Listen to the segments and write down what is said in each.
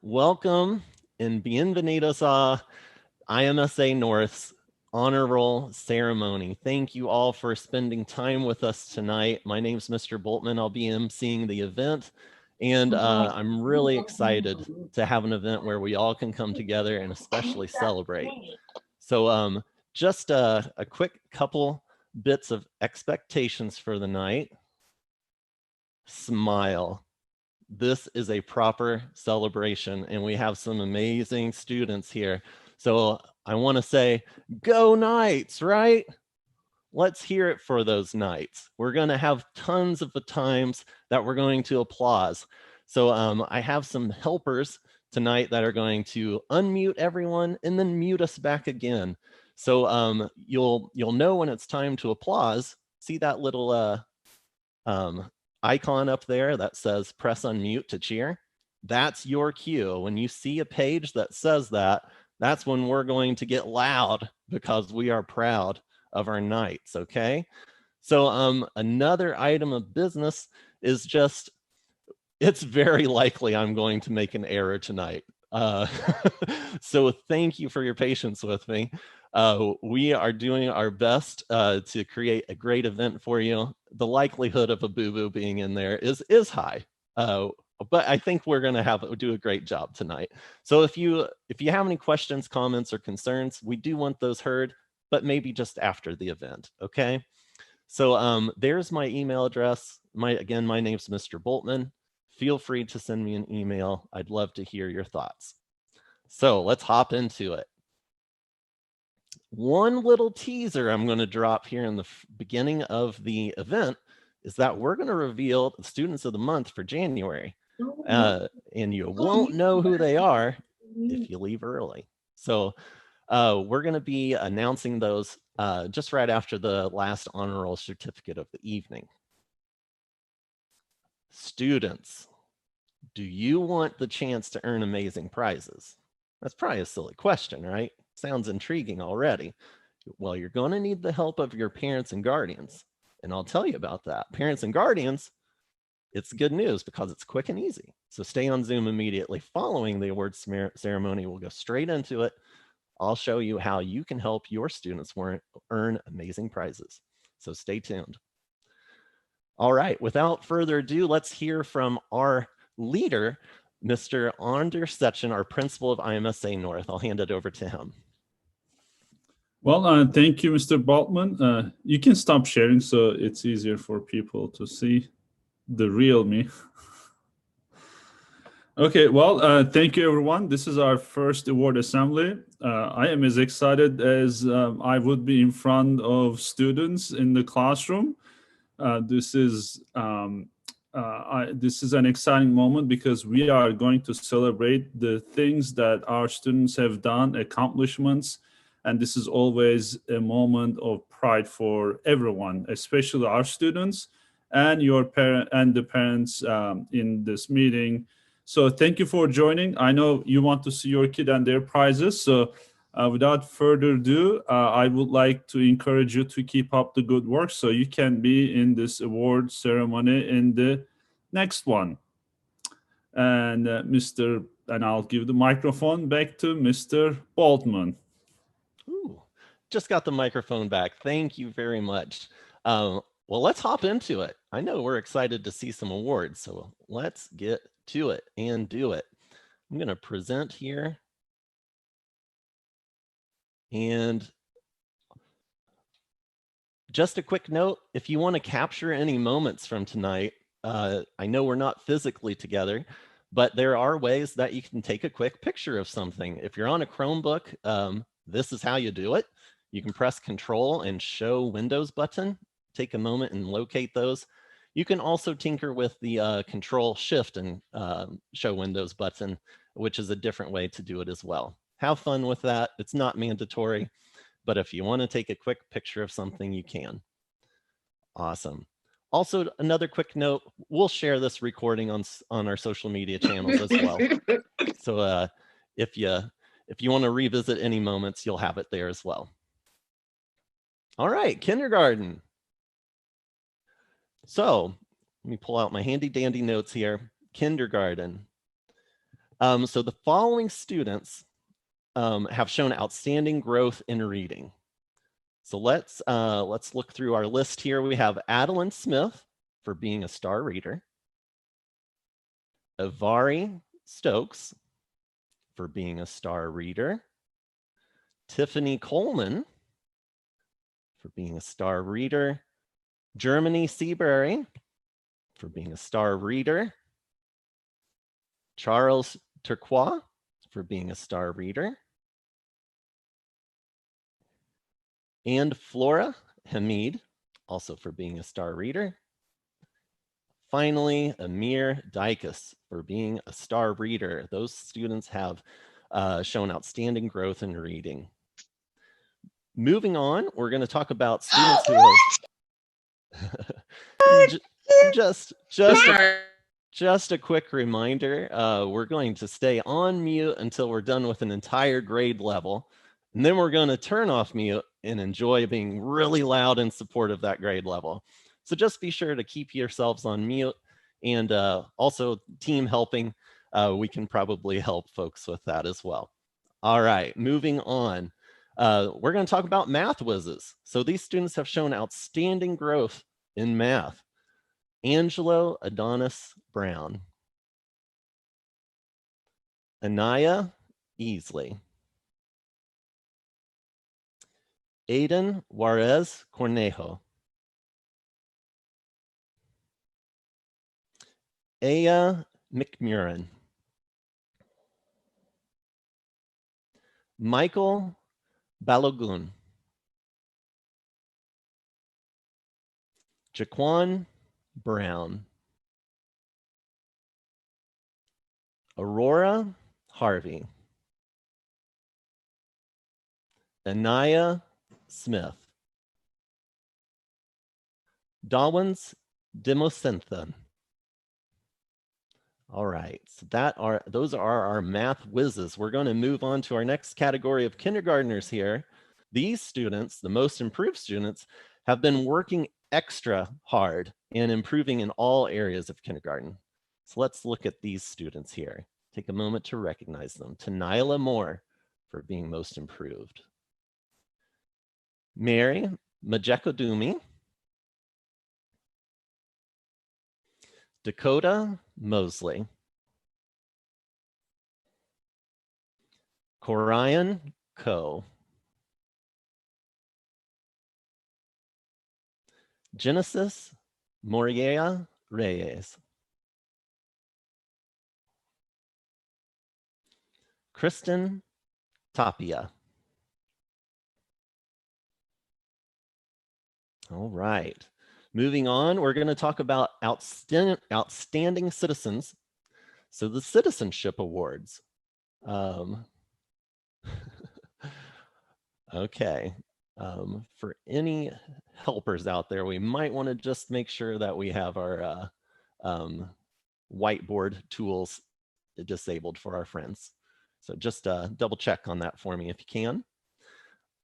Welcome and bienvenidos a IMSA North's honor roll ceremony. Thank you all for spending time with us tonight. My name's Mr. Boltman. I'll be emceeing the event, and I'm really excited to have an event where we all can come together and especially celebrate. So just a quick couple bits of expectations for the night. Smile. This is a proper celebration, and we have some amazing students here. So I want to say, go Knights, right? Let's hear it for those Knights. We're going to have tons of the times that we're going to applause. So I have some helpers tonight that are going to unmute everyone and then mute us back again. So you'll know when it's time to applause. See that little icon up there that says press unmute to cheer? That's your cue. When you see a page that says that, that's when we're going to get loud because we are proud of our Knights, okay? So another item of business is just, it's very likely I'm going to make an error tonight. So thank you for your patience with me. We are doing our best to create a great event for you. The likelihood of a boo-boo being in there is high, but I think we're going to do a great job tonight. So if you have any questions, comments, or concerns, we do want those heard, but maybe just after the event, okay? So there's my email address. Again, my name's Mr. Boltman. Feel free to send me an email. I'd love to hear your thoughts. So let's hop into it. One little teaser I'm going to drop here in the beginning of the event is that we're going to reveal the students of the month for January. And you won't know who they are if you leave early. So we're going to be announcing those just right after the last honor roll certificate of the evening. Students, do you want the chance to earn amazing prizes? That's probably a silly question, right? Sounds intriguing already. Well, you're going to need the help of your parents and guardians, and I'll tell you about that. Parents and guardians, it's good news because it's quick and easy. So stay on Zoom immediately following the awards ceremony. We'll go straight into it. I'll show you how you can help your students earn amazing prizes. So stay tuned. All right, without further ado, let's hear from our leader, Mr. Anders Setchen, our principal of IMSA North. I'll hand it over to him. Well, thank you, Mr. Boltman. You can stop sharing so it's easier for people to see the real me. Okay, well, thank you, everyone. This is our first award assembly. I am as excited as I would be in front of students in the classroom. This is an exciting moment because we are going to celebrate the things that our students have done, accomplishments, and this is always a moment of pride for everyone, especially our students and your parent and the parents in this meeting. So thank you for joining. I know you want to see your kid and their prizes. So without further ado, I would like to encourage you to keep up the good work so you can be in this award ceremony in the next one. And and I'll give the microphone back to Mr. Boltman. Ooh, just got the microphone back. Thank you very much. Well, let's hop into it. I know we're excited to see some awards, so let's get to it and do it. I'm going to present here. And just a quick note, if you want to capture any moments from tonight, I know we're not physically together, but there are ways that you can take a quick picture of something. If you're on a Chromebook, this is how you do it. You can press Control and Show Windows button. Take a moment and locate those. You can also tinker with the Control Shift and Show Windows button, which is a different way to do it as well. Have fun with that. It's not mandatory, but if you want to take a quick picture of something, you can. Awesome. Also, another quick note, we'll share this recording on our social media channels as well. So if you want to revisit any moments, you'll have it there as well. All right, kindergarten. So let me pull out my handy dandy notes here. Kindergarten. So the following students have shown outstanding growth in reading. So let's look through our list here. We have Adeline Smith for being a star reader. Avari Stokes for being a star reader. Tiffany Coleman for being a star reader. Germany Seabury for being a star reader. Charles Turquois for being a star reader. And Flora Hamid, also for being a star reader. Finally, Amir Daikas for being a star reader. Those students have shown outstanding growth in reading. Moving on, we're going to talk about students who have just a quick reminder, we're going to stay on mute until we're done with an entire grade level. And then we're going to turn off mute and enjoy being really loud in support of that grade level. So just be sure to keep yourselves on mute, and also team helping. We can probably help folks with that as well. All right, moving on. We're going to talk about math whizzes. So these students have shown outstanding growth in math. Angelo Adonis Brown. Anaya Easley. Aiden Juarez Cornejo. Aya McMurran. Michael Balogun. Jaquan Brown. Aurora Harvey. Anaya Smith. Dawins Demosentha. All right, so those are our math whizzes. We're going to move on to our next category of kindergartners here. These students, the most improved students, have been working extra hard and improving in all areas of kindergarten. So let's look at these students here. Take a moment to recognize them. Tanila Moore for being most improved. Mary Majekodumi. Dakota Mosley. Corian Coe. Genesis Moriea Reyes. Kristen Tapia. All right. Moving on, we're going to talk about outstanding citizens. So the citizenship awards. Okay. For any helpers out there, we might want to just make sure that we have our whiteboard tools disabled for our friends. So just double check on that for me if you can.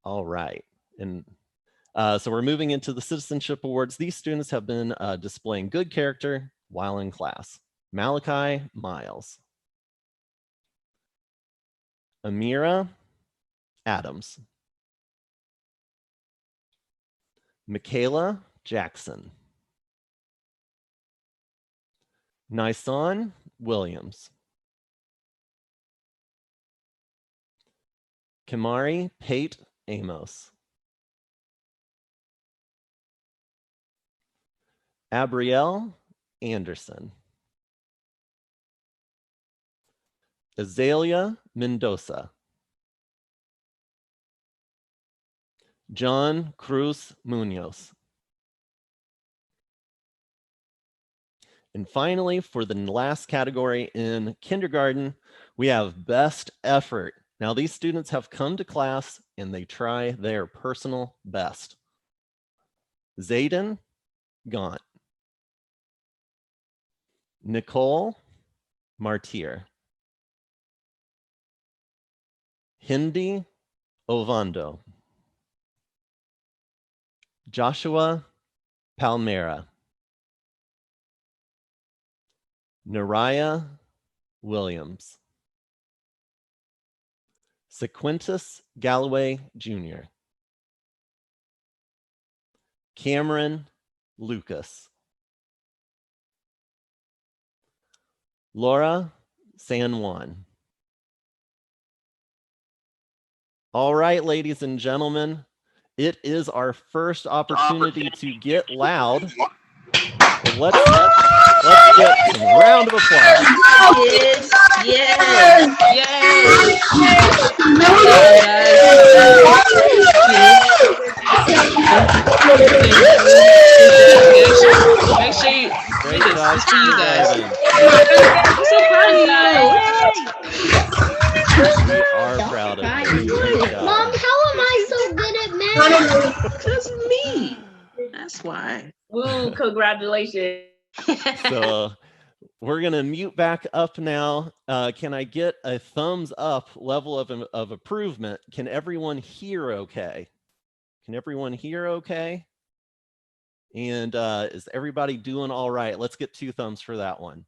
All right. And so we're moving into the citizenship awards. These students have been displaying good character while in class. Malachi Miles. Amira Adams. Michaela Jackson. Nyson Williams. Kamari Pate Amos. Abrielle Anderson. Azalea Mendoza. John Cruz Munoz. And finally, for the last category in kindergarten, we have best effort. Now, these students have come to class and they try their personal best. Zayden Gaunt. Nicole Martir. Hindi Ovando. Joshua Palmera. Naraya Williams. Sequentis Galloway Jr., Cameron Lucas, Laura San Juan. All right, ladies and gentlemen, it is our first opportunity to get loud. So let's get some round of applause. Yes, yes, Make sure you Great job, see you guys. I'm so proud of you. We are proud of you. Great job. Mom, how am I so good at math? Just me. That's why. Woo, congratulations. So we're going to mute back up now. Can I get a thumbs up level of improvement? Can everyone hear okay? Can everyone hear okay? And is everybody doing all right? Let's get 2 thumbs for that one.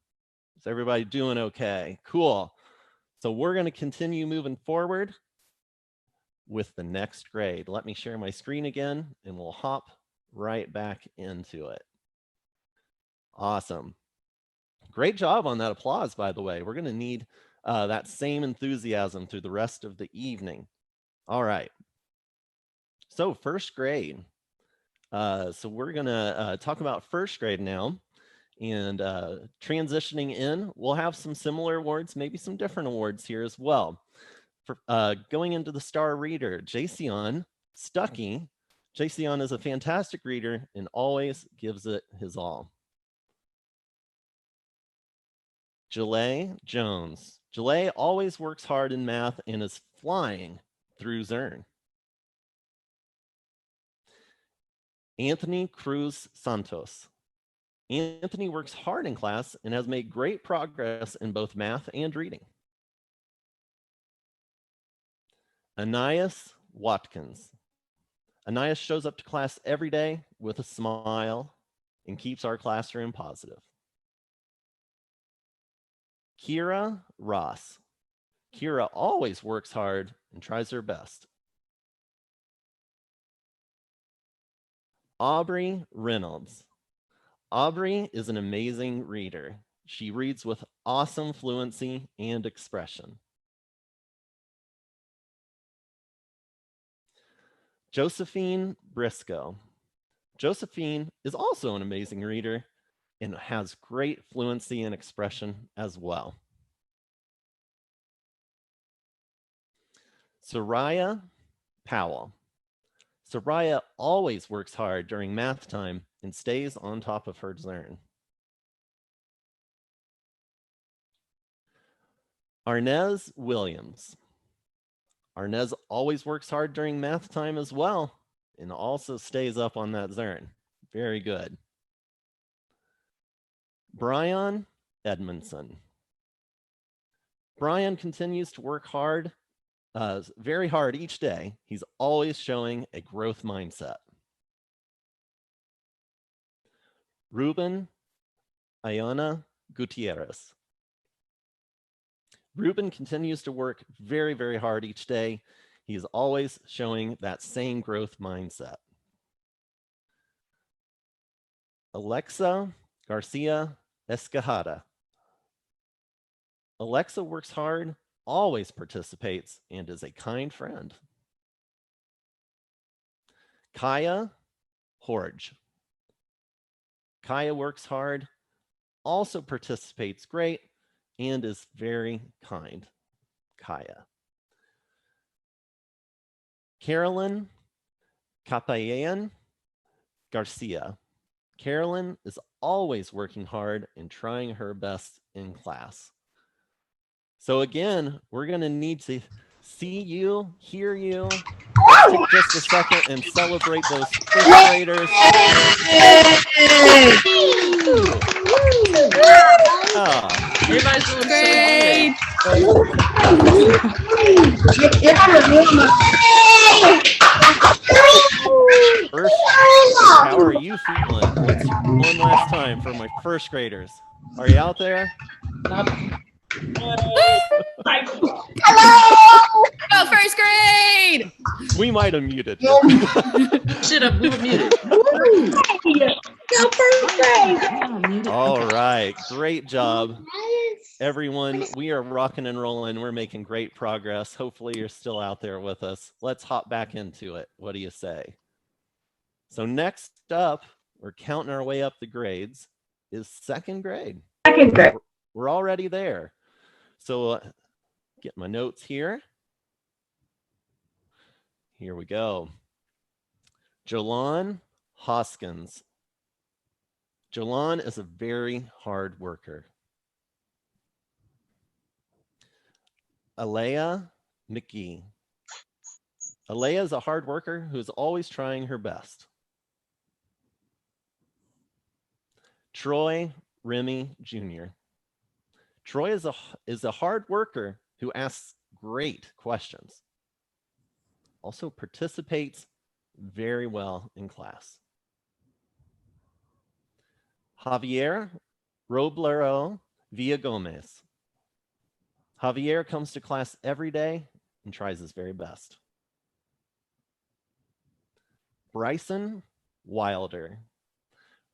Is everybody doing okay? Cool. So we're going to continue moving forward with the next grade. Let me share my screen again and we'll hop right back into it. Awesome. Great job on that applause, by the way. We're going to need that same enthusiasm through the rest of the evening. All right. So first grade. So we're going to talk about first grade now. And transitioning in, we'll have some similar awards, maybe some different awards here as well. For going into the star reader, Jason Stuckey. Jason is a fantastic reader and always gives it his all. Jalea Jones. Jalea always works hard in math and is flying through Zern. Anthony Cruz Santos. Anthony works hard in class and has made great progress in both math and reading. Anais Watkins. Anais shows up to class every day with a smile and keeps our classroom positive. Kira Ross. Kira always works hard and tries her best. Aubrey Reynolds. Aubrey is an amazing reader. She reads with awesome fluency and expression. Josephine Briscoe. Josephine is also an amazing reader and has great fluency and expression as well. Soraya Powell. Soraya always works hard during math time and stays on top of her Zern. Arnez Williams. Arnez always works hard during math time as well and also stays up on that Zern. Very good. Brian Edmondson. Brian continues to work hard, very hard each day. He's always showing a growth mindset. Ruben Ayana Gutierrez. Ruben continues to work very, very hard each day. He is always showing that same growth mindset. Alexa Garcia Escajada. Alexa works hard, always participates, and is a kind friend. Kaya Horge. Kaya works hard, also participates great, and is very kind. Kaya. Carolyn Capayan Garcia. Carolyn is always working hard and trying her best in class. So again, we're going to need to see you, hear you. Let's take just a second and celebrate those first graders. Everybody's doing great. First, how are you feeling? Let's do one last time for my first graders. Are you out there? Hello. Go for We might have muted you. We were muted. Go first grade. All right, great job. Yes. Everyone, we are rocking and rolling. We're making great progress. Hopefully you're still out there with us. Let's hop back into it. What do you say? So next up, we're counting our way up the grades, is second grade. Second grade. We're already there. So get my notes here. Here we go. Jolan Hoskins. Jolan is a very hard worker. Alea McGee. Alea is a hard worker who's always trying her best. Troy Remy Jr. Troy is a hard worker who asks great questions. Also participates very well in class. Javier Roblero Villagomez. Javier comes to class every day and tries his very best. Bryson Wilder.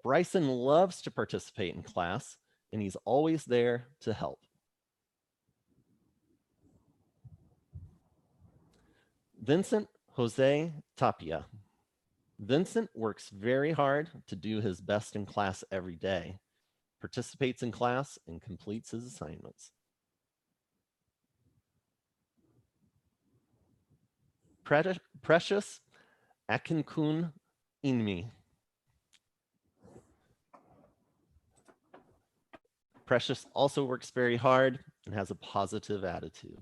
Bryson loves to participate in class, and he's always there to help. Vincent Jose Tapia. Vincent works very hard to do his best in class every day, participates in class, and completes his assignments. Precious Akinkun Inmi. Precious also works very hard and has a positive attitude.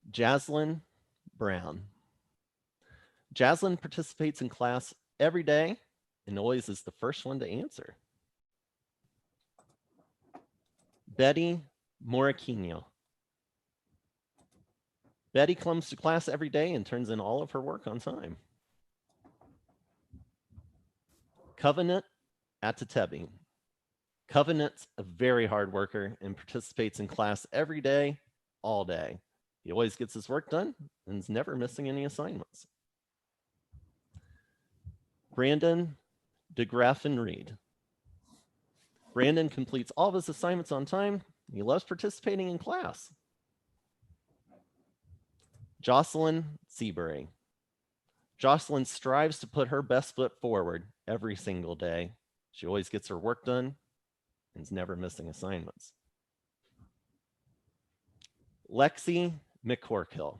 Jaslyn Brown. Jaslyn participates in class every day and always is the first one to answer. Betty Moraquino. Betty comes to class every day and turns in all of her work on time. Covenant Atatebi. Covenant's a very hard worker and participates in class every day, all day. He always gets his work done and is never missing any assignments. Brandon DeGraffin Reed. Brandon completes all of his assignments on time. He loves participating in class. Jocelyn Seabury. Jocelyn strives to put her best foot forward every single day. She always gets her work done and is never missing assignments. Lexi McCorkill.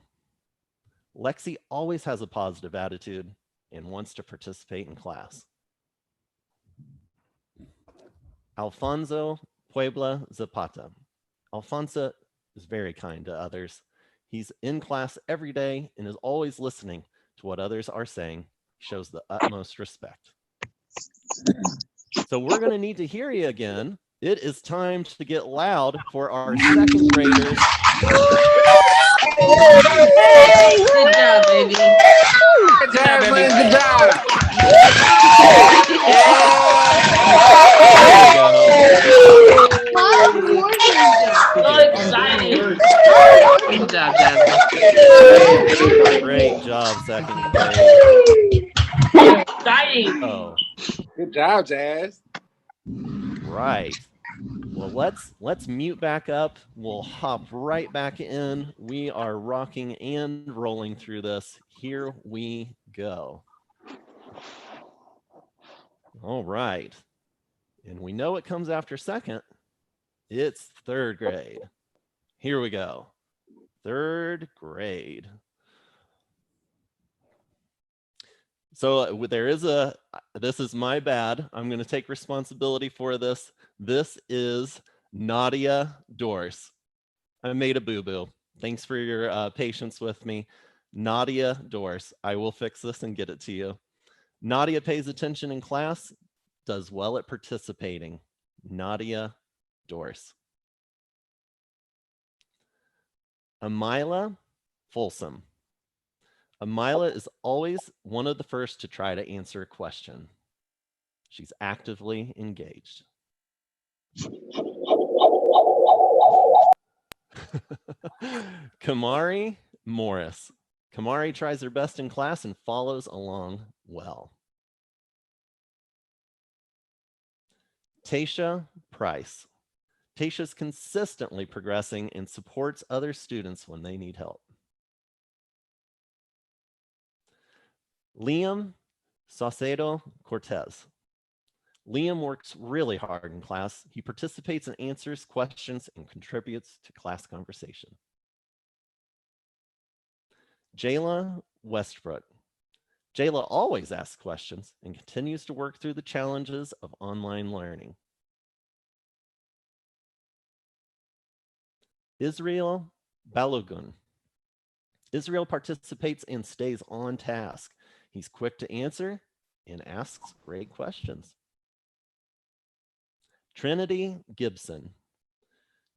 Lexi always has a positive attitude and wants to participate in class. Alfonso Puebla Zapata. Alfonso is very kind to others. He's in class every day and is always listening to what others are saying. He shows the utmost respect. So we're going to need to hear you again. It is time to get loud for our second graders. Good job, baby. Good job, baby. Good job. So excited. Good job, Jasmine. Great job, second grade. Exciting. Oh, Good job, Jazz. right. Well, let's mute back up. We'll hop right back in. We are rocking and rolling through this. Here we go. All right. And we know it comes after second. It's third grade. Here we go. Third grade. So this is my bad. I'm going to take responsibility for this. This is Nadia Dorse. I made a boo-boo. Thanks for your patience with me. Nadia Dorse. I will fix this and get it to you. Nadia pays attention in class, does well at participating. Nadia Dorse. Amila Folsom. Amila is always one of the first to try to answer a question. She's actively engaged. Kamari Morris. Kamari tries her best in class and follows along well. Tasha Price. Tasha's consistently progressing and supports other students when they need help. Liam Saucedo Cortez. Liam works really hard in class. He participates and answers questions and contributes to class conversation. Jayla Westbrook. Jayla always asks questions and continues to work through the challenges of online learning. Israel Balogun. Israel participates and stays on task. He's quick to answer and asks great questions. Trinity Gibson.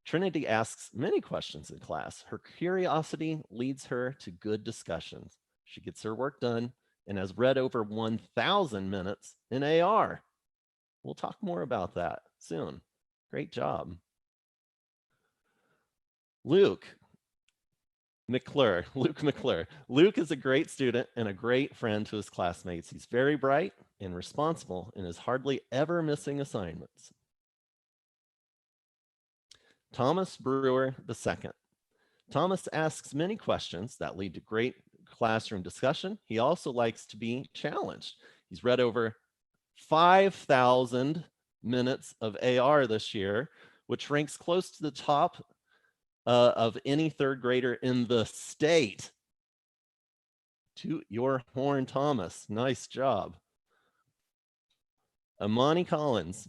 Trinity asks many questions in class. Her curiosity leads her to good discussions. She gets her work done and has read over 1,000 minutes in AR. We'll talk more about that soon. Great job. Luke McClure. Luke is a great student and a great friend to his classmates. He's very bright and responsible and is hardly ever missing assignments. Thomas Brewer II. Thomas asks many questions that lead to great classroom discussion. He also likes to be challenged. He's read over 5,000 minutes of AR this year, which ranks close to the top of any third grader in the state. Toot your horn, Thomas. Nice job. Amani Collins.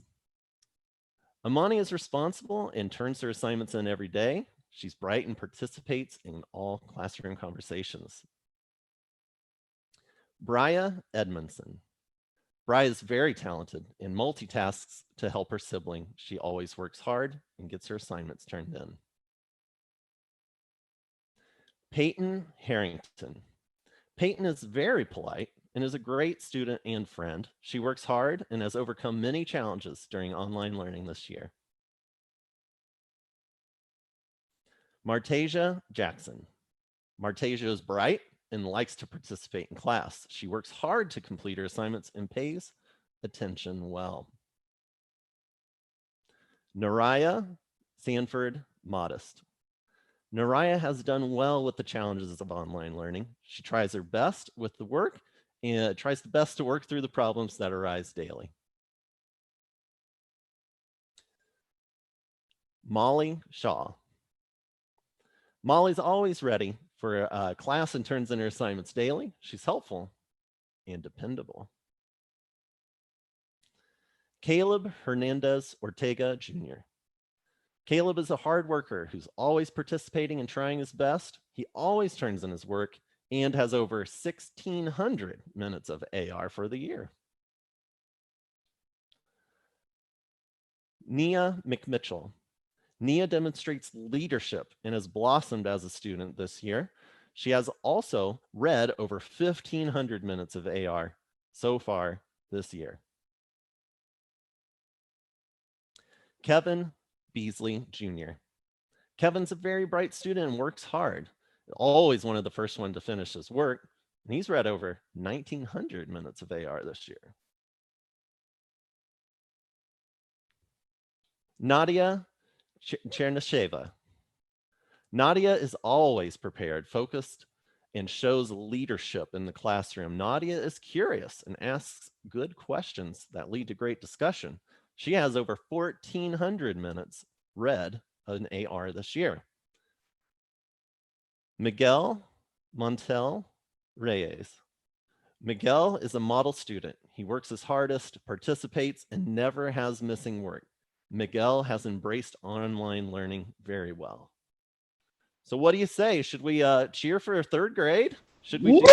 Amani is responsible and turns her assignments in every day. She's bright and participates in all classroom conversations. Bria Edmondson. Bria is very talented and multitasks to help her sibling. She always works hard and gets her assignments turned in. Peyton Harrington. Peyton is very polite and is a great student and friend. She works hard and has overcome many challenges during online learning this year. Martasia Jackson. Martasia is bright and likes to participate in class. She works hard to complete her assignments and pays attention well. Naraya Sanford Modest. Naraya has done well with the challenges of online learning. She tries her best with the work and tries the best to work through the problems that arise daily. Molly Shaw. Molly's always ready for class and turns in her assignments daily. She's helpful and dependable. Caleb Hernandez Ortega Jr. Caleb is a hard worker who's always participating and trying his best. He always turns in his work and has over 1,600 minutes of AR for the year. Nia McMitchell. Nia demonstrates leadership and has blossomed as a student this year. She has also read over 1,500 minutes of AR so far this year. Kevin Beasley Jr. Kevin's a very bright student and works hard. Always one of the first one to finish his work. And he's read over 1,900 minutes of AR this year. Nadia Chernysheva. Nadia is always prepared, focused, and shows leadership in the classroom. Nadia is curious and asks good questions that lead to great discussion. She has over 1,400 minutes read in AR this year. Miguel Montel Reyes. Miguel is a model student. He works his hardest, participates, and never has missing work. Miguel has embraced online learning very well. So what do you say? Should we cheer for third grade? Should we do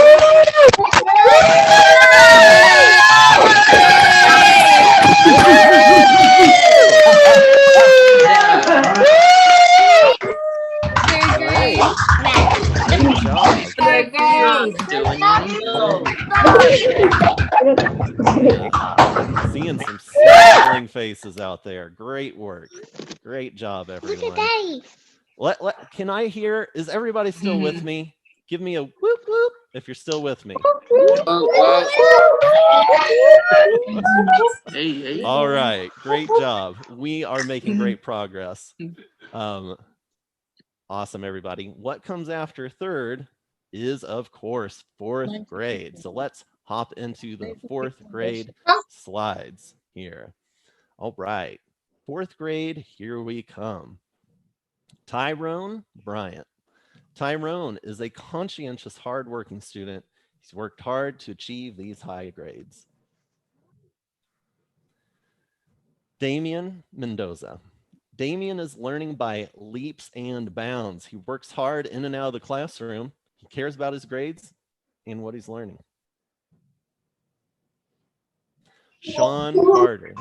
Seeing some smiling faces out there. Great work. Great job, Look everyone. at Daddy. Can I hear? Is everybody still with me? Give me a whoop whoop if you're still with me. Hey. All right, great job. We are making great progress. Awesome, everybody. What comes after third is, of course, fourth grade. So let's hop into the fourth grade slides here. All right, fourth grade, here we come. Tyrone Bryant. Tyrone is a conscientious, hardworking student. He's worked hard to achieve these high grades. Damian Mendoza. Damian is learning by leaps and bounds. He works hard in and out of the classroom. He cares about his grades and what he's learning. Sean Carter.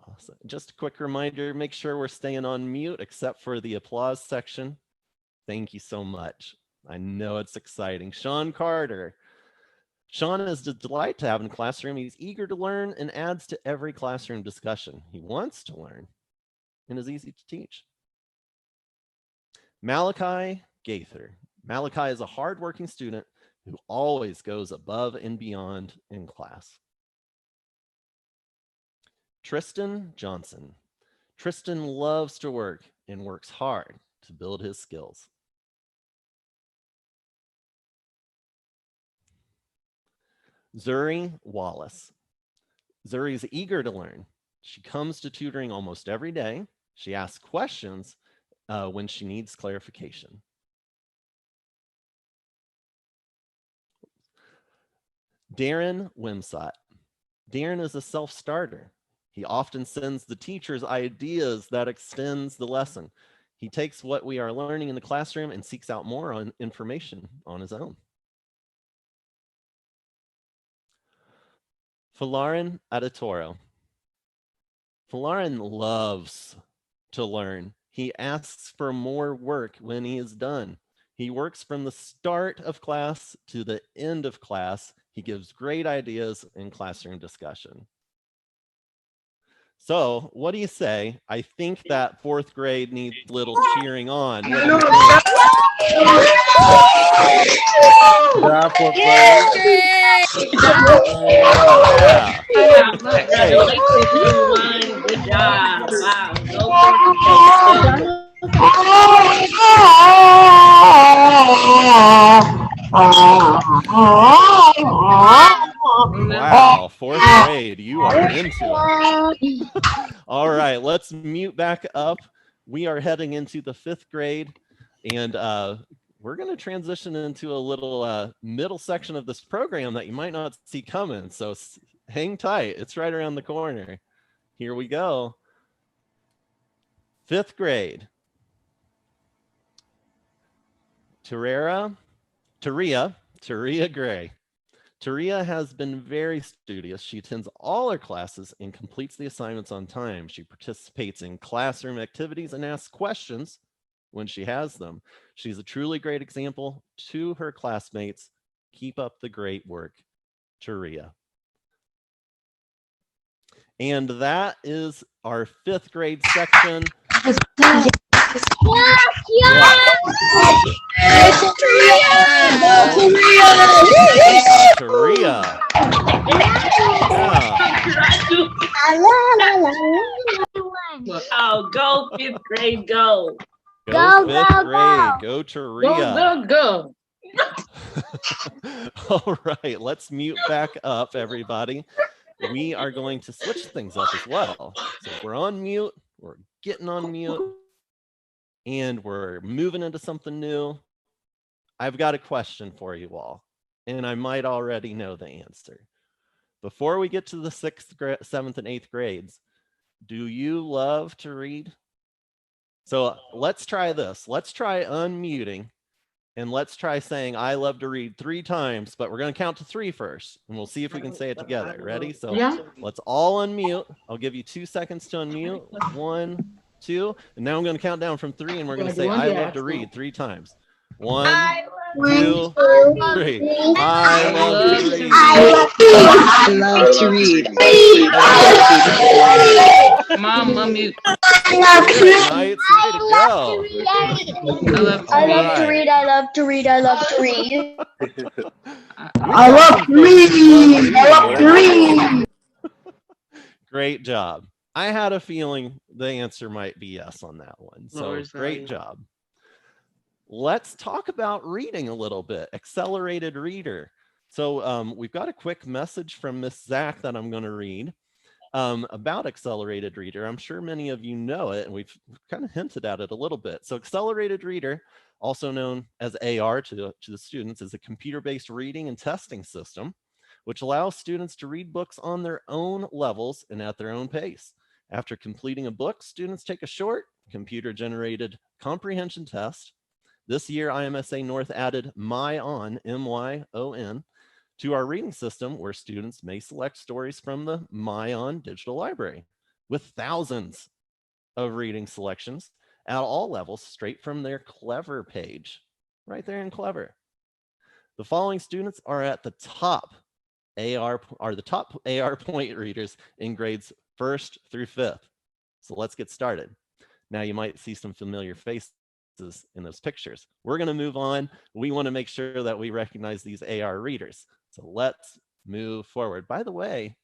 Awesome. Just a quick reminder, make sure we're staying on mute except for the applause section. Thank you so much. I know it's exciting. Sean Carter. Sean is a delight to have in the classroom. He's eager to learn and adds to every classroom discussion. He wants to learn and is easy to teach. Malachi Gaither. Malachi is a hardworking student who always goes above and beyond in class. Tristan Johnson. Tristan loves to work and works hard to build his skills. Zuri Wallace. Zuri is eager to learn. She comes to tutoring almost every day. She asks questions when she needs clarification. Darren Wimsott. Darren is a self-starter. He often sends the teachers ideas that extends the lesson. He takes what we are learning in the classroom and seeks out more information on his own. Falarin Adetoro. Falarin loves to learn. He asks for more work when he is done. He works from the start of class to the end of class. He gives great ideas in classroom discussion. So what do you say? I think that fourth grade needs a little cheering on. What do you think? Job for free. Yeah. Congratulations, everyone. Good job. Wow. Wow, fourth grade, you are into it. All right, let's mute back up. We are heading into the fifth grade, and we're going to transition into a little middle section of this program that you might not see coming. So hang tight. It's right around the corner. Here we go. Fifth grade. Taria Gray. Taria has been very studious. She attends all her classes and completes the assignments on time. She participates in classroom activities and asks questions when she has them. She's a truly great example to her classmates. Keep up the great work, Taria. And that is our fifth grade section. Taria. Oh, go fifth grade, go. Go fifth grade. Go Taria. Go. All right, let's mute back up, everybody. We are going to switch things up as well. So we're on mute, we're getting on mute, and we're moving into something new. I've got a question for you all, and I might already know the answer. Before we get to the 6th, 7th, and 8th grades, do you love to read? So let's try this. Let's try unmuting, and let's try saying, I love to read 3 times, but we're going to count to 3 first, and we'll see if we can say it together. Ready? So Yeah. let's all unmute. I'll give you 2 seconds to unmute. 1, 2, and now I'm going to count down from 3, and we're going to say, I love to read 3 times. 1, 2, 3. I love to read. I love to read. Mom, mummy. Nights, way to go. I love to All read. right. I love to read. I love to read. I love to read. I love to read. Great job. I had a feeling the answer might be yes on that one. So Lord's great value. job. Let's talk about reading a little bit. Accelerated reader. So we've got a quick message from Miss Zach that I'm going to read about accelerated reader. I'm sure many of you know it, and we've kind of hinted at it a little bit. So accelerated reader, also known as AR to the students, is a computer-based reading and testing system, which allows students to read books on their own levels and at their own pace. After completing a book, students take a short computer-generated comprehension test. This year, IMSA North added MyOn, M-Y-O-N, to our reading system, where students may select stories from the MyOn digital library, with thousands of reading selections at all levels straight from their Clever page, right there in Clever. The following students are at the top AR point readers in grades 1st through 5th. So let's get started. Now you might see some familiar faces in those pictures. We're going to move on. We want to make sure that we recognize these AR readers. So let's move forward. By the way,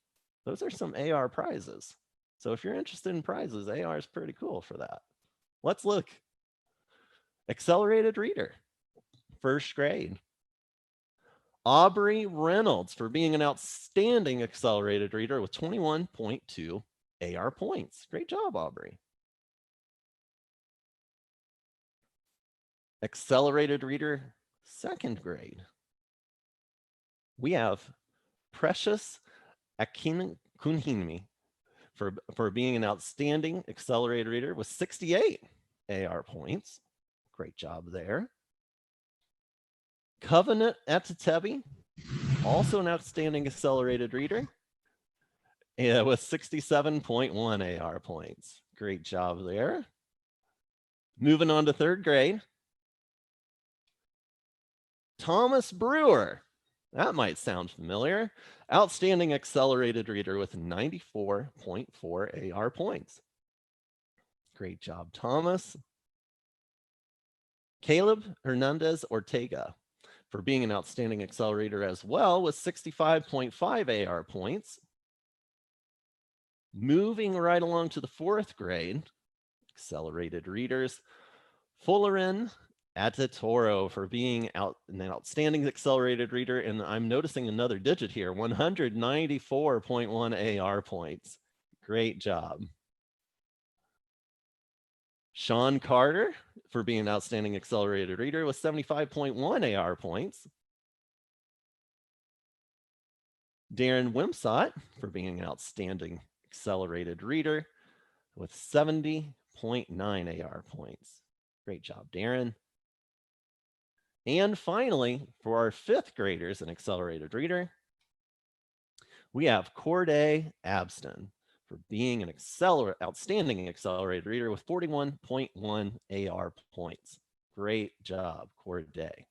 those are some AR prizes. So if you're interested in prizes, AR is pretty cool for that. Let's look. Accelerated reader, 1st grade. Aubrey Reynolds for being an outstanding accelerated reader with 21.2 AR points. Great job, Aubrey. Accelerated reader, 2nd grade. We have Precious Akinkunhimi for being an outstanding accelerated reader with 68 AR points. Great job there. Covenant Etatebi, also an outstanding accelerated reader, with 67.1 AR points. Great job there. Moving on to 3rd grade. Thomas Brewer, that might sound familiar. Outstanding accelerated reader with 94.4 AR points. Great job, Thomas. Caleb Hernandez Ortega for being an outstanding accelerator as well with 65.5 AR points. Moving right along to the 4th grade, accelerated readers, Fullerin Atatoro for being an outstanding accelerated reader, and I'm noticing another digit here, 194.1 AR points. Great job. Sean Carter for being an outstanding accelerated reader with 75.1 AR points. Darren Wimsott for being an outstanding accelerated reader with 70.9 AR points. Great job, Darren. And finally, for our 5th graders, an accelerated reader, we have Corday Abston for being an outstanding accelerated reader with 41.1 AR points. Great job, Corday.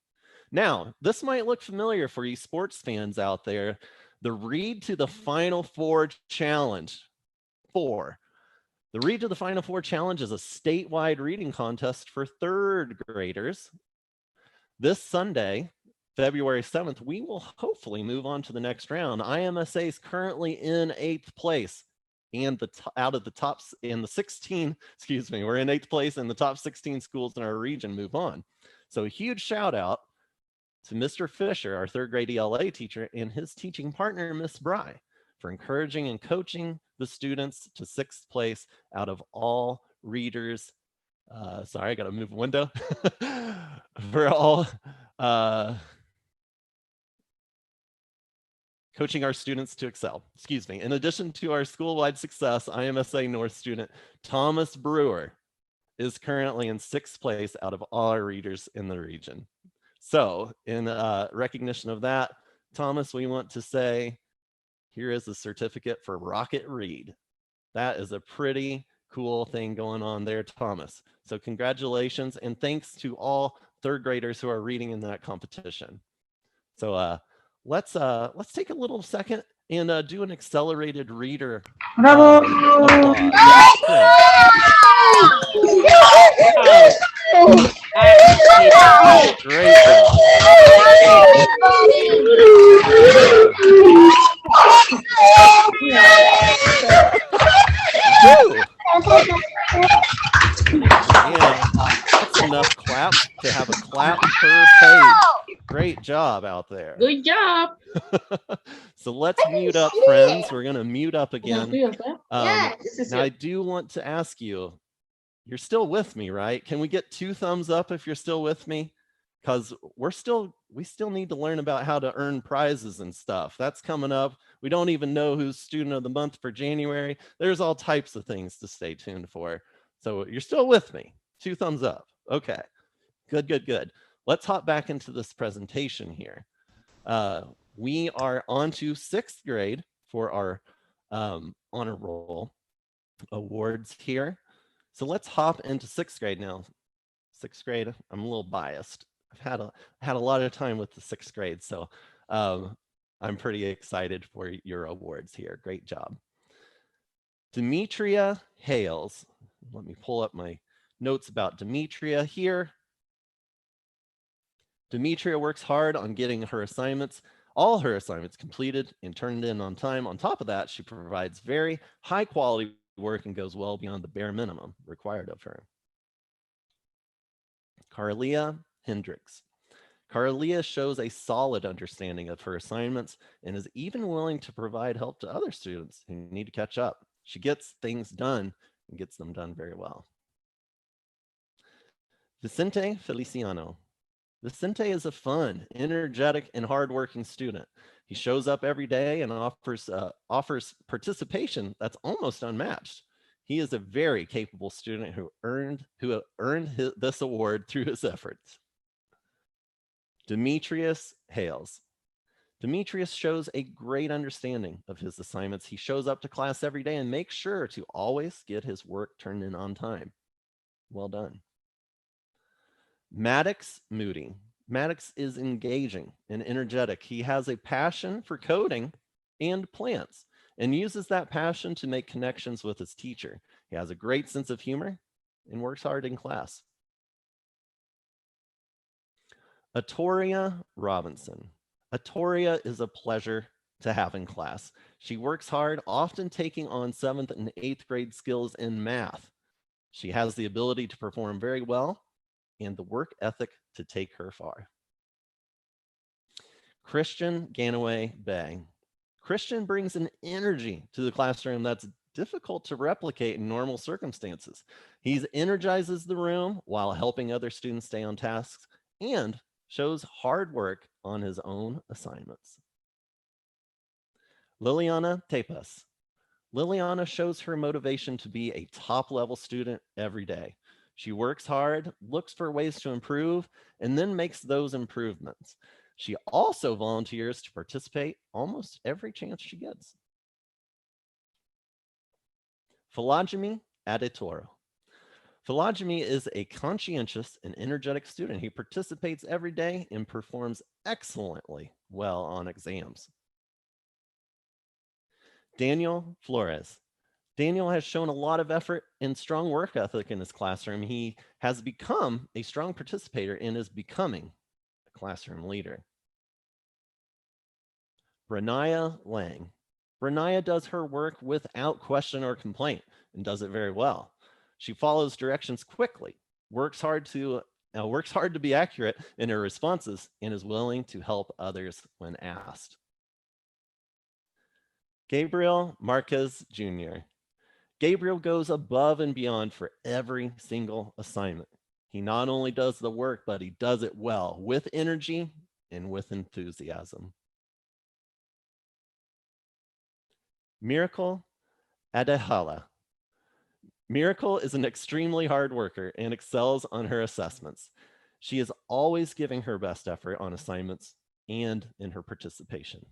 Now, this might look familiar for you sports fans out there. The Read to the Final Four Challenge. The Read to the Final Four Challenge is a statewide reading contest for 3rd graders. This Sunday, February 7th, we will hopefully move on to the next round. IMSA is currently in 8th place, and out of the top in the 16, we're in 8th place, and the top 16 schools in our region move on. So a huge shout out to Mr. Fisher, our 3rd grade ELA teacher, and his teaching partner, Miss Bry, for encouraging and coaching the students to 6th place out of all readers. Sorry, I got to move a window. For all coaching our students to excel. In addition to our school-wide success, IMSA North student Thomas Brewer is currently in 6th place out of all our readers in the region. So in recognition of that, Thomas, we want to say, here is a certificate for Rocket Read. That is a pretty cool thing going on there, Thomas. So congratulations, and thanks to all third graders who are reading in that competition. So let's take a little second and do an accelerated reader. Applause. Great job. Woo! Yeah, that's enough claps to have a clap per page. Great job out there. Good job. So let's mute up, friends. We're going to mute up again. Now, I do want to ask you, you're still with me, right? Can we get 2 thumbs up if you're still with me? Because we still need to learn about how to earn prizes and stuff. That's coming up. We don't even know who's student of the month for January. There's all types of things to stay tuned for. So you're still with me. 2 thumbs up. Okay, good, good, good. Let's hop back into this presentation here. We are on to 6th grade for our honor roll awards here. So let's hop into 6th grade now. 6th grade, I'm a little biased. I've had a lot of time with the 6th grade, so I'm pretty excited for your awards here. Great job. Demetria Hales. Let me pull up my notes about Demetria here. Demetria works hard on getting her assignments, all her assignments completed and turned in on time. On top of that, she provides very high quality work and goes well beyond the bare minimum required of her. Carlia Hendricks. Carlia shows a solid understanding of her assignments and is even willing to provide help to other students who need to catch up. She gets things done and gets them done very well. Vicente Feliciano. Vicente is a fun, energetic, and hardworking student. He shows up every day and offers participation that's almost unmatched. He is a very capable student who earned this award through his efforts. Demetrius Hales. Demetrius shows a great understanding of his assignments. He shows up to class every day and makes sure to always get his work turned in on time. Well done. Maddox Moody. Maddox is engaging and energetic. He has a passion for coding and plants and uses that passion to make connections with his teacher. He has a great sense of humor and works hard in class. Atoria Robinson. Atoria is a pleasure to have in class. She works hard, often taking on 7th and 8th grade skills in math. She has the ability to perform very well and the work ethic to take her far. Christian Ganaway Bay. Christian brings an energy to the classroom that's difficult to replicate in normal circumstances. He energizes the room while helping other students stay on task and shows hard work on his own assignments. Liliana Tepas. Liliana shows her motivation to be a top-level student every day. She works hard, looks for ways to improve, and then makes those improvements. She also volunteers to participate almost every chance she gets. Philogeny Adetoro. Philogeny is a conscientious and energetic student. He participates every day and performs excellently well on exams. Daniel Flores. Daniel has shown a lot of effort and strong work ethic in his classroom. He has become a strong participator and is becoming a classroom leader. Brenaya Lang. Brenaya does her work without question or complaint and does it very well. She follows directions quickly, works hard to be accurate in her responses, and is willing to help others when asked. Gabriel Marquez Jr. Gabriel goes above and beyond for every single assignment. He not only does the work, but he does it well, with energy and with enthusiasm. Miracle Adehala. Miracle is an extremely hard worker and excels on her assessments. She is always giving her best effort on assignments and in her participation.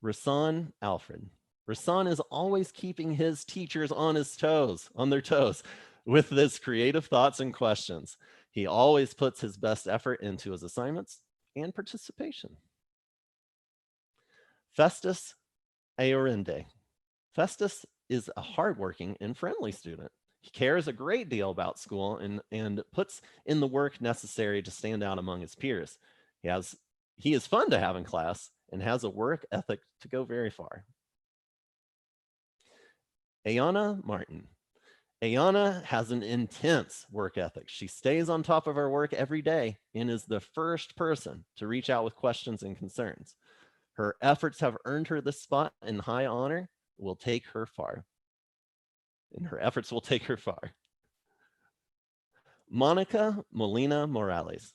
Rasan Alfred. Rasan is always keeping his teachers on their toes. With his creative thoughts and questions, he always puts his best effort into his assignments and participation. Festus Aorinde. Festus is a hardworking and friendly student. He cares a great deal about school and puts in the work necessary to stand out among his peers. He is fun to have in class and has a work ethic to go very far. Ayana Martin. Ayana has an intense work ethic. She stays on top of her work every day and is the first person to reach out with questions and concerns. Her efforts have earned her this spot in high honor, will take her far. And her efforts will take her far. Monica Molina Morales.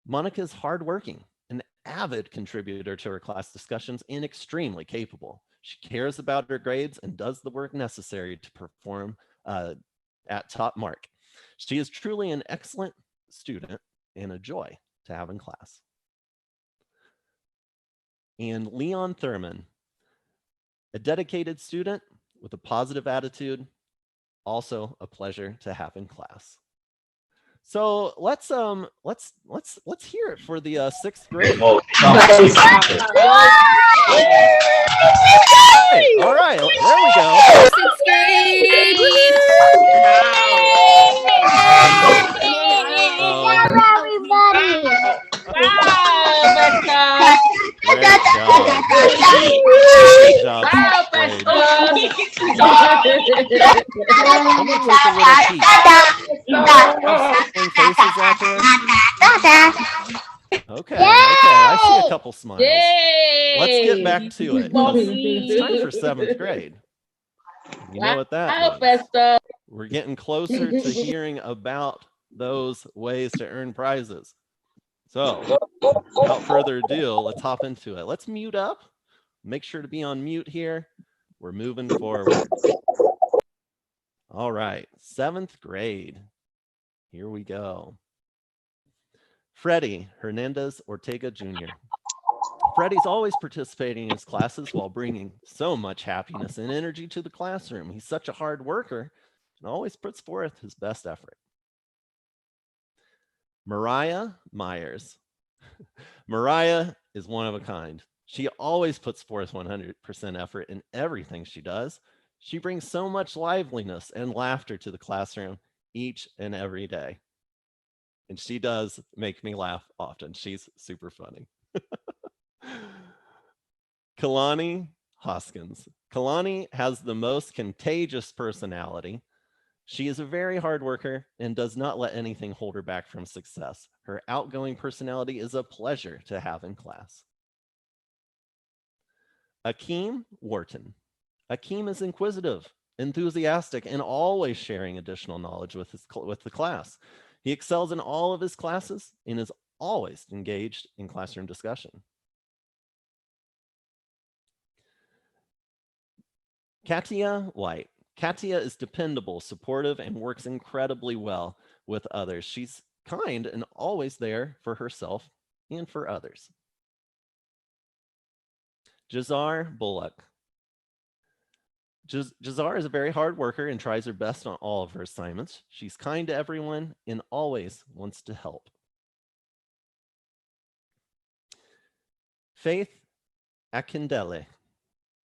Monica is hardworking, an avid contributor to her class discussions, and extremely capable. She cares about her grades and does the work necessary to perform at top mark. She is truly an excellent student and a joy to have in class. And Leon Thurman, a dedicated student with a positive attitude, also a pleasure to have in class. So let's hear it for the 6th grade. All right, there we go. 6th grade. Great job. Good job. Wow, Great. Pastor. I'm gonna take a little peek. Some faces out there. Okay, I see a couple smiles. Yay! Let's get back to it. It's time for 7th grade. You know what that Wow, means. Pastor. We're getting closer to hearing about those ways to earn prizes. So, without further ado, let's hop into it. Let's mute up. Make sure to be on mute here. We're moving forward. All right, 7th grade. Here we go. Freddie Hernandez Ortega Jr. Freddie's always participating in his classes while bringing so much happiness and energy to the classroom. He's such a hard worker and always puts forth his best effort. Mariah Myers. Mariah is one of a kind. She always puts forth 100% effort in everything she does. She brings so much liveliness and laughter to the classroom each and every day. And she does make me laugh often. She's super funny. Kalani Hoskins. Kalani has the most contagious personality. She is a very hard worker and does not let anything hold her back from success. Her outgoing personality is a pleasure to have in class. Akeem Wharton. Akeem is inquisitive, enthusiastic, and always sharing additional knowledge with the class. He excels in all of his classes and is always engaged in classroom discussion. Katia White. Katia is dependable, supportive, and works incredibly well with others. She's kind and always there for herself and for others. Jazar Bullock. Jazar is a very hard worker and tries her best on all of her assignments. She's kind to everyone and always wants to help. Faith Akindele.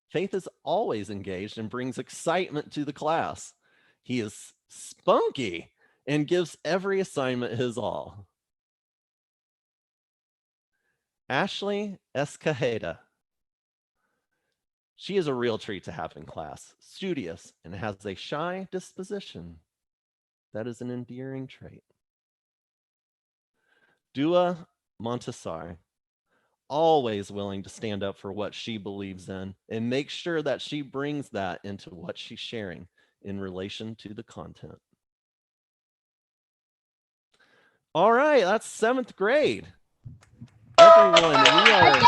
Faith is always engaged and brings excitement to the class. He is spunky and gives every assignment his all. Ashley Escajeda. She is a real treat to have in class, studious, and has a shy disposition. That is an endearing trait. Dua Montessori. Always willing to stand up for what she believes in and make sure that she brings that into what she's sharing in relation to the content. All right, that's 7th grade. Everyone, we are...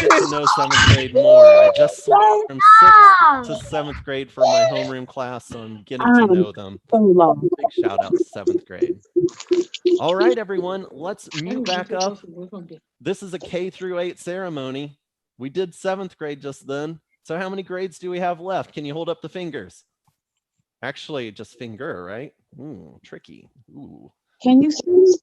Get to know 7th grade more. more. I just switched from 6th to 7th grade for my homeroom class, so I'm getting to know them. Big shout out to 7th grade. All right, everyone, let's mute back up. This is a K through 8 ceremony. We did 7th grade just then. So how many grades do we have left? Can you hold up the fingers? Actually, just finger, right? Ooh, tricky. Ooh. Can you see?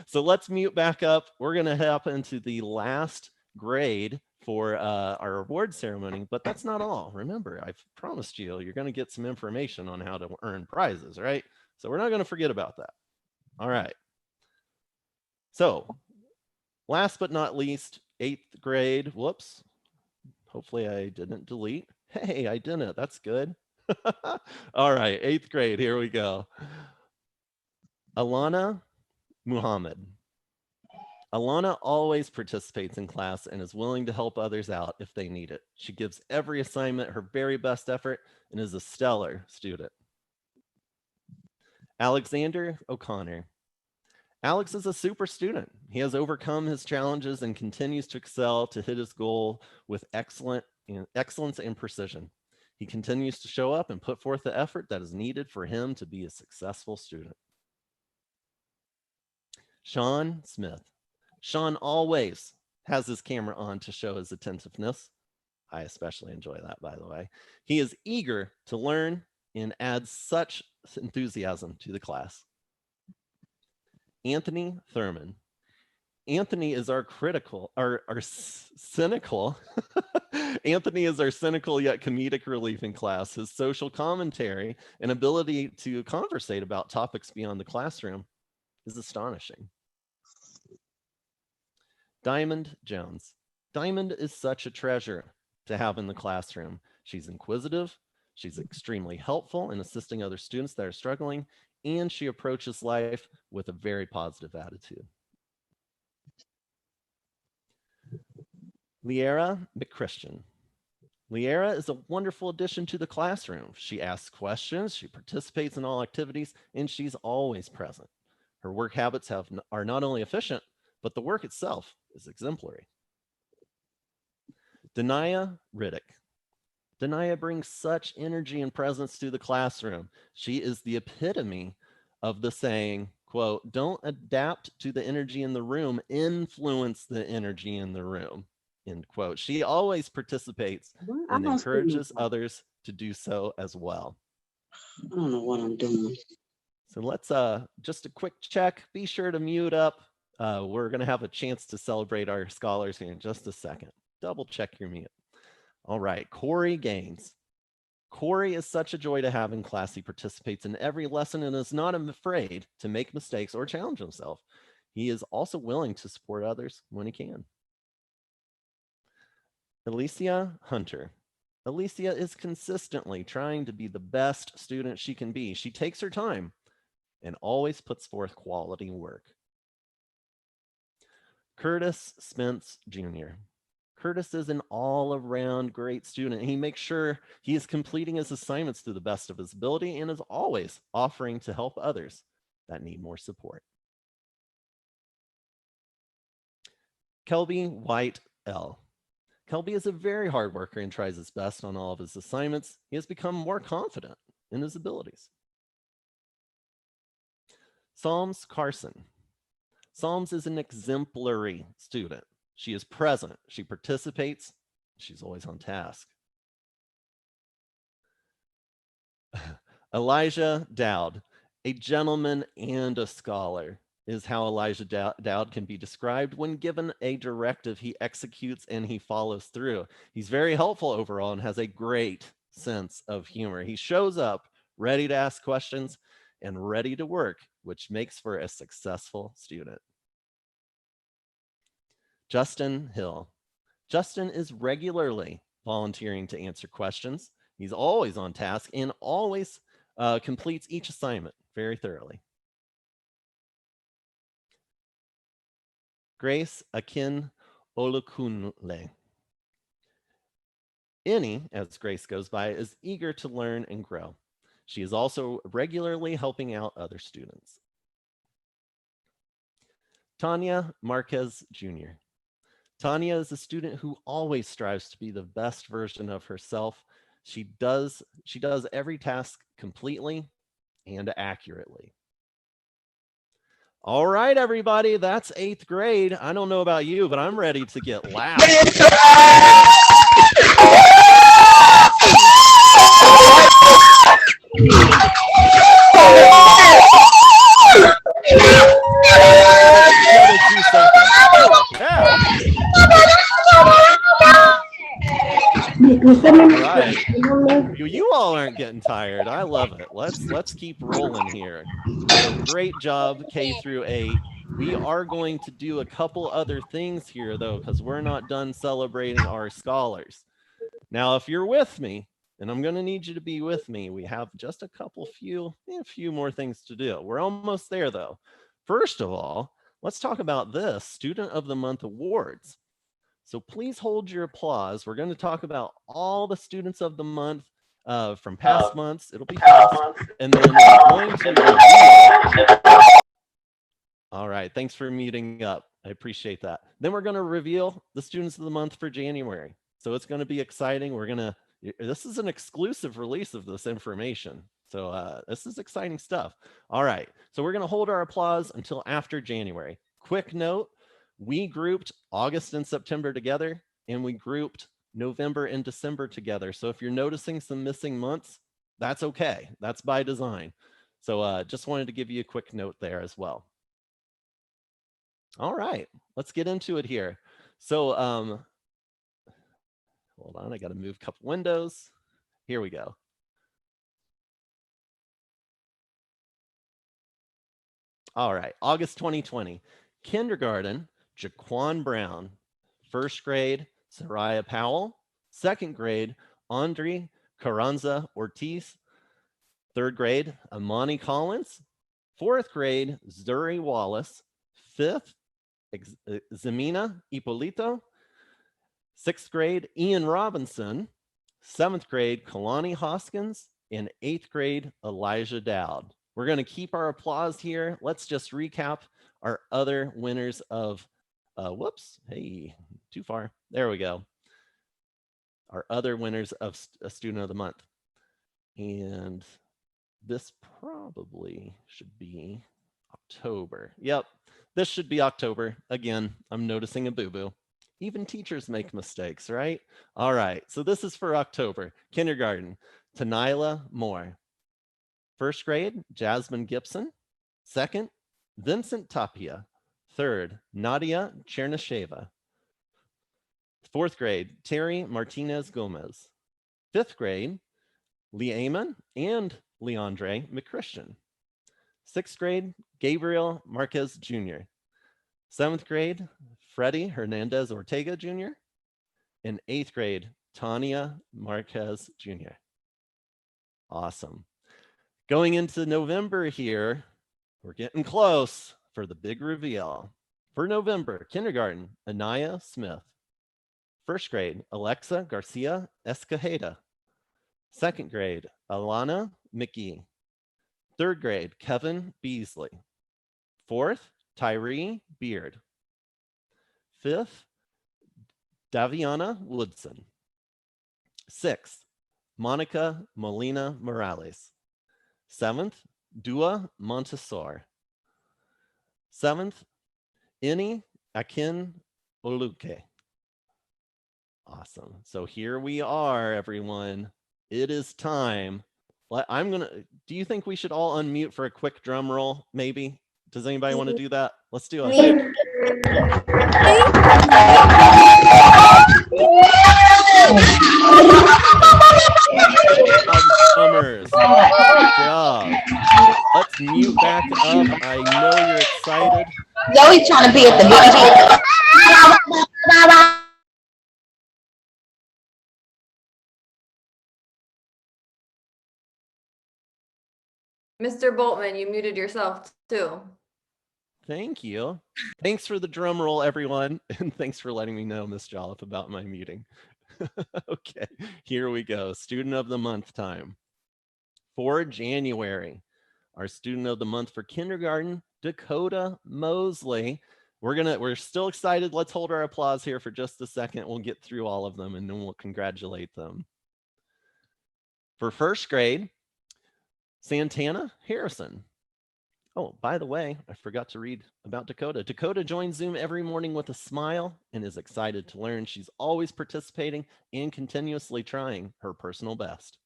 So let's mute back up. We're going to hop into the last grade for our award ceremony, but that's not all. Remember, I've promised you, you're going to get some information on how to earn prizes, right? So we're not going to forget about that. All right. So last but not least, 8th grade. Whoops. Hopefully I didn't delete. Hey, I didn't. That's good. All right, 8th grade. Here we go. Alana Muhammad. Alana always participates in class and is willing to help others out if they need it. She gives every assignment her very best effort and is a stellar student. Alexander O'Connor. Alex is a super student. He has overcome his challenges and continues to excel to hit his goal with excellence and precision. He continues to show up and put forth the effort that is needed for him to be a successful student. Sean Smith. Sean always has his camera on to show his attentiveness. I especially enjoy that, by the way. He is eager to learn and adds such enthusiasm to the class. Anthony Thurman. Anthony is our cynical. Anthony is our cynical yet comedic relief in class. His social commentary and ability to conversate about topics beyond the classroom is astonishing. Diamond Jones. Diamond is such a treasure to have in the classroom. She's inquisitive, she's extremely helpful in assisting other students that are struggling, and she approaches life with a very positive attitude. Liera McChristian. Liera is a wonderful addition to the classroom. She asks questions, she participates in all activities, and she's always present. Her work habits are not only efficient, but the work itself is exemplary. Denia Riddick. Denia brings such energy and presence to the classroom. She is the epitome of the saying, quote, "Don't adapt to the energy in the room, influence the energy in the room," end quote. She always participates and encourages others to do so as well. I don't know what I'm doing. So let's just a quick check. Be sure to mute up. We're going to have a chance to celebrate our scholars here in just a second. Double check your mute. All right, Corey Gaines. Corey is such a joy to have in class. He participates in every lesson and is not afraid to make mistakes or challenge himself. He is also willing to support others when he can. Alicia Hunter. Alicia is consistently trying to be the best student she can be. She takes her time and always puts forth quality work. Curtis Spence Jr. Curtis is an all-around great student. He makes sure he is completing his assignments to the best of his ability and is always offering to help others that need more support. Kelby White L. Kelby is a very hard worker and tries his best on all of his assignments. He has become more confident in his abilities. Psalms Carson. Psalms is an exemplary student. She is present, she participates, she's always on task. Elijah Dowd, a gentleman and a scholar, is how Elijah Dowd can be described. When given a directive, he executes and he follows through. He's very helpful overall and has a great sense of humor. He shows up ready to ask questions and ready to work, which makes for a successful student. Justin Hill. Justin is regularly volunteering to answer questions. He's always on task and always completes each assignment very thoroughly. Grace Akin Olukunle. Annie, as Grace goes by, is eager to learn and grow. She is also regularly helping out other students. Tanya Marquez Jr. Tanya is a student who always strives to be the best version of herself. She does every task completely and accurately. All right, everybody, that's 8th grade. I don't know about you, but I'm ready to get loud. Another 2 seconds. Yeah. All right. You all aren't getting tired. I love it. Let's keep rolling here. So great job, K through 8. We are going to do a couple other things here though, because we're not done celebrating our scholars. Now, if you're with me, and I'm going to need you to be with me, we have just a few more things to do. We're almost there though. First of all, let's talk about this Student of the Month awards. So please hold your applause. We're going to talk about all the students of the month from past months. It'll be fast. And then we're going to reveal. All right. Thanks for muting up. I appreciate that. Then we're going to reveal the students of the month for January. So it's going to be exciting. This is an exclusive release of this information. So this is exciting stuff. All right. So we're going to hold our applause until after January. Quick note. We grouped August and September together, and we grouped November and December together. So if you're noticing some missing months, that's okay. That's by design. So just wanted to give you a quick note there as well. All right, let's get into it here. So hold on, I got to move a couple windows. Here we go. All right, August 2020, kindergarten, Jaquan Brown. 1st grade, Soraya Powell. 2nd grade, Andre Carranza Ortiz. 3rd grade, Amani Collins. 4th grade, Zuri Wallace. 5th, Zemina Ippolito. 6th grade, Ian Robinson. 7th grade, Kalani Hoskins. And 8th grade, Elijah Dowd. We're going to keep our applause here. Let's just recap our other winners of whoops, hey, too far. There we go. Our other winners of a Student of the Month. And this probably should be October. Yep, this should be October. Again, I'm noticing a boo-boo. Even teachers make mistakes, right? All right, so this is for October. Kindergarten, Tanila Moore. 1st grade, Jasmine Gibson. 2nd, Vincent Tapia. 3rd, Nadia Chernysheva. 4th grade, Terry Martinez Gomez. 5th grade, Leaman and Leandre McChristian. 6th grade, Gabriel Marquez Jr. 7th grade, Freddie Hernandez Ortega Jr. And 8th grade, Tanya Marquez Jr. Awesome. Going into November here, we're getting close for the big reveal. For November, kindergarten, Anaya Smith. 1st grade, Alexa Garcia Escajeda. 2nd grade, Alana McGee. 3rd grade, Kevin Beasley. 4th, Tyree Beard. 5th, Daviana Woodson. 6th, Monica Molina Morales. 7th, Dua Montesor. 7th, Ini Akin Oluke. Awesome. So here we are, everyone. It is time. Do you think we should all unmute for a quick drum roll, maybe? Does anybody want to do that? Let's do it. Drummers. Good job. Let's mute back up. I know you're excited. Zoe's trying to be at the beginning. Mr. Boltman, you muted yourself too. Thank you. Thanks for the drum roll, everyone. And thanks for letting me know, Miss Jolliffe, about my muting. Okay, here we go. Student of the Month time. For January, our Student of the Month for kindergarten, Dakota Mosley. We're still excited. Let's hold our applause here for just a second. We'll get through all of them and then we'll congratulate them. For first grade, Santana Harrison. Oh, by the way, I forgot to read about Dakota. Dakota joins Zoom every morning with a smile and is excited to learn. She's always participating and continuously trying her personal best.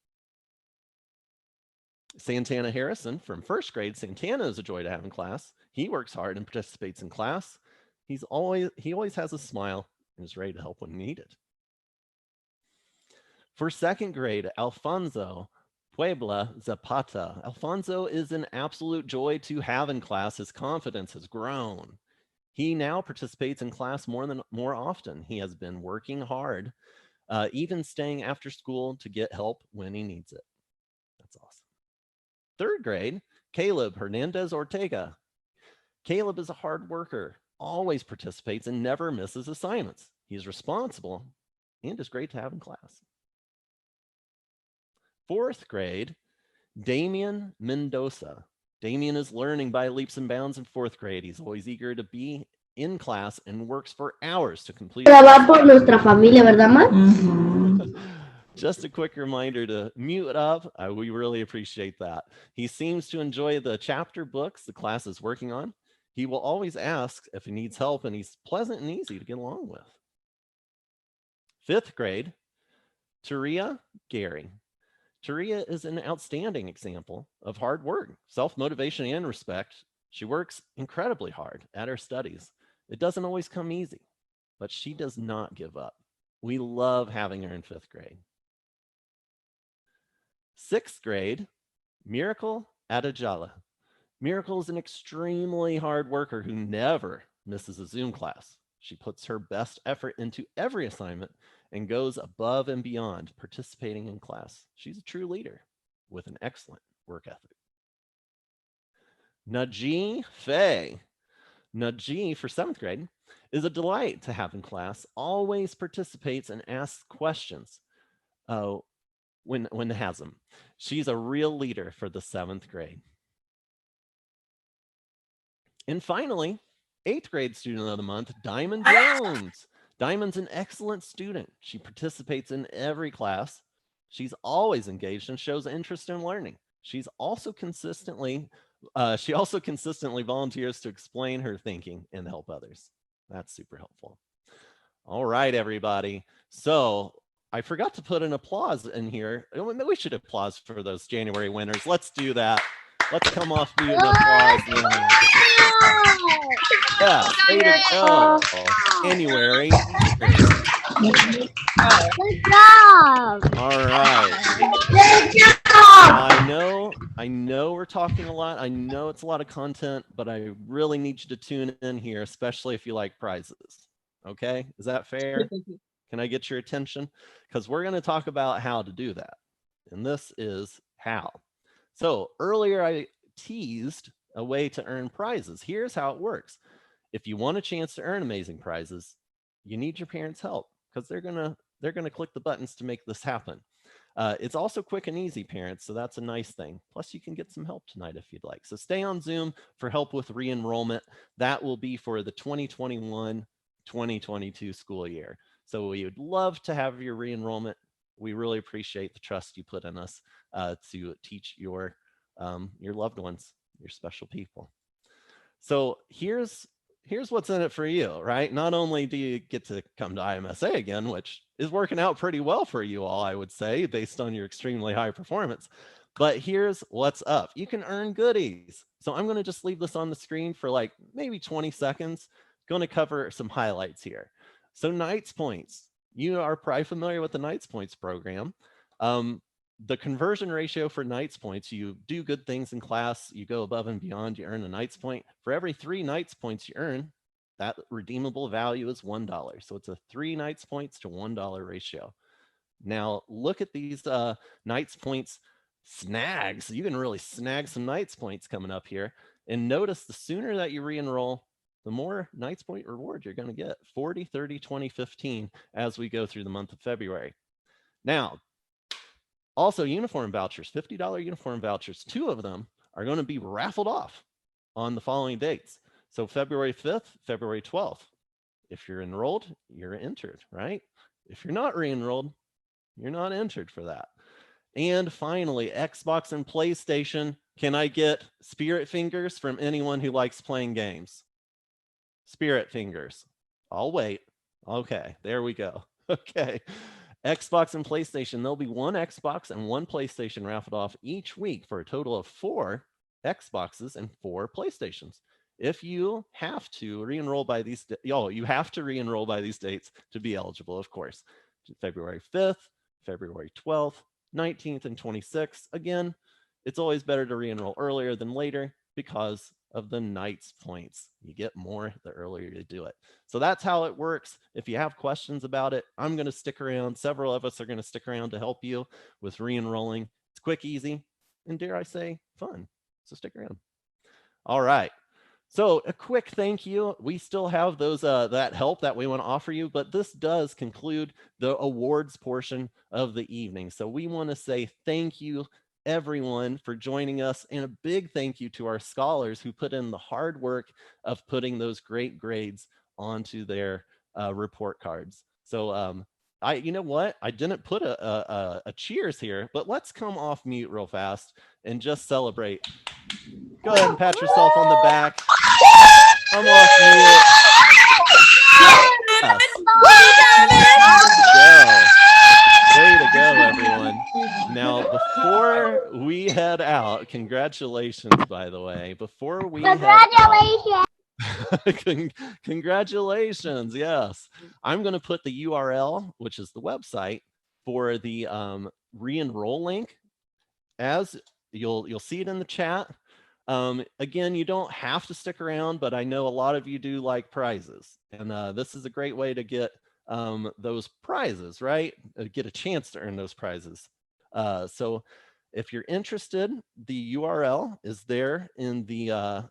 Santana Harrison from first grade. Santana is a joy to have in class. He works hard and participates in class. He always has a smile and is ready to help when needed. For second grade, Alfonso Puebla Zapata. Alfonso is an absolute joy to have in class. His confidence has grown. He now participates in class more often. He has been working hard, even staying after school to get help when he needs it. That's awesome. Third grade, Caleb Hernandez Ortega. Caleb is a hard worker, always participates and never misses assignments. He's responsible and is great to have in class. Fourth grade, Damian Mendoza. Damian is learning by leaps and bounds in fourth grade. He's always eager to be in class and works for hours to complete. Grabar por nuestra familia, ¿verdad, Ma? Just a quick reminder to mute up. We really appreciate that. He seems to enjoy the chapter books the class is working on. He will always ask if he needs help, and he's pleasant and easy to get along with. Fifth grade, Taria Gary. Taria is an outstanding example of hard work, self-motivation, and respect. She works incredibly hard at her studies. It doesn't always come easy, but she does not give up. We love having her in fifth grade. Sixth grade, Miracle Adajala. Miracle is an extremely hard worker who never misses a Zoom class. She puts her best effort into every assignment and goes above and beyond participating in class. She's a true leader with an excellent work ethic. Najee Faye. Najee, for seventh grade, is a delight to have in class, always participates and asks questions when it has them. She's a real leader for the seventh grade. And finally, eighth grade student of the month, Diamond Jones. Diamond's an excellent student. She participates in every class. She's always engaged and shows interest in learning. She also consistently volunteers to explain her thinking and help others. That's super helpful. All right, everybody. So I forgot to put an applause in here. We should applause for those January winners. Let's do that. Let's come off mute and applause. Yeah, way to go. January. Good job. All right. Good job. I know we're talking a lot. I know it's a lot of content, but I really need you to tune in here, especially if you like prizes. Okay, is that fair? Can I get your attention? Because we're going to talk about how to do that. And this is how. So earlier I teased a way to earn prizes. Here's how it works. If you want a chance to earn amazing prizes, you need your parents' help because they're gonna click the buttons to make this happen. It's also quick and easy, parents, so that's a nice thing. Plus, you can get some help tonight if you'd like. So stay on Zoom for help with re-enrollment. That will be for the 2021-2022 school year. So we would love to have your re-enrollment. We really appreciate the trust you put in us to teach your loved ones, your special people. So here's what's in it for you, right? Not only do you get to come to IMSA again, which is working out pretty well for you all, I would say, based on your extremely high performance, but here's what's up. You can earn goodies. So I'm going to just leave this on the screen for like maybe 20 seconds. Going to cover some highlights here. So Knights Points. You are probably familiar with the Knights Points program. The conversion ratio for Knights Points, you do good things in class, you go above and beyond, you earn a Knights Point. For every 3 Knights Points you earn, that redeemable value is $1. So it's a 3 Knights Points to $1 ratio. Now look at these Knights Points snags. You can really snag some Knights Points coming up here. And notice the sooner that you re-enroll, the more Knights Point reward you're going to get. 40, 30, 20, 15 as we go through the month of February. Now, also uniform vouchers, $50 uniform vouchers. 2 of them are going to be raffled off on the following dates. So February 5th, February 12th. If you're enrolled, you're entered, right? If you're not re-enrolled, you're not entered for that. And finally, Xbox and PlayStation. Can I get spirit fingers from anyone who likes playing games? Spirit fingers. I'll wait. Okay, there we go. Okay. Xbox and PlayStation, there'll be one Xbox and one PlayStation raffled off each week for a total of 4 Xboxes and 4 PlayStations. If you have to re-enroll by these, you have to re-enroll by these dates to be eligible, of course. February 5th, February 12th, 19th, and 26th. Again, it's always better to re-enroll earlier than later because of the Knights points. You get more the earlier you do it. So that's how it works. If you have questions about it, I'm going to stick around. Several of us are going to stick around to help you with re-enrolling. It's quick, easy, and dare I say, fun. So stick around. All right. So a quick thank you. We still have those that help that we want to offer you, but this does conclude the awards portion of the evening. So we want to say thank you, everyone, for joining us, and a big thank you to our scholars who put in the hard work of putting those great grades onto their report cards. So you know what? I didn't put a cheers here, but let's come off mute real fast and just celebrate. Go ahead and pat yourself on the back. I'm off mute. Yes. Way to go, everyone. Now, before we head out, congratulations, by the way. Before we congratulations, yes. I'm going to put the URL, which is the website, for the re-enroll link. As you'll see it in the chat. Again, you don't have to stick around, but I know a lot of you do like prizes. And this is a great way to get those prizes, right? Get a chance to earn those prizes. So if you're interested, the URL is there in the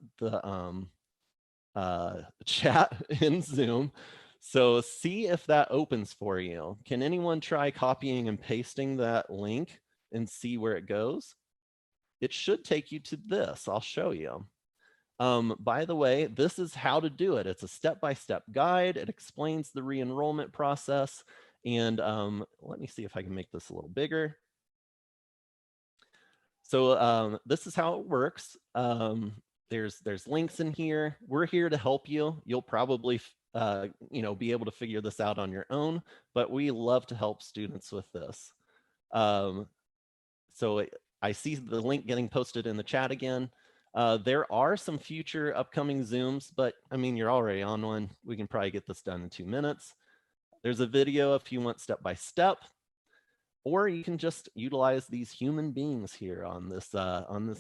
chat in Zoom. So see if that opens for you. Can anyone try copying and pasting that link and see where it goes? It should take you to this. I'll show you. By the way, this is how to do it. It's a step-by-step guide. It explains the re-enrollment process. And let me see if I can make this a little bigger. So this is how it works. There's links in here. We're here to help you. You'll probably be able to figure this out on your own, but we love to help students with this. So I see the link getting posted in the chat again. There are some future upcoming Zooms, but I mean, you're already on one. We can probably get this done in 2 minutes. There's a video if you want step-by-step, or you can just utilize these human beings here on this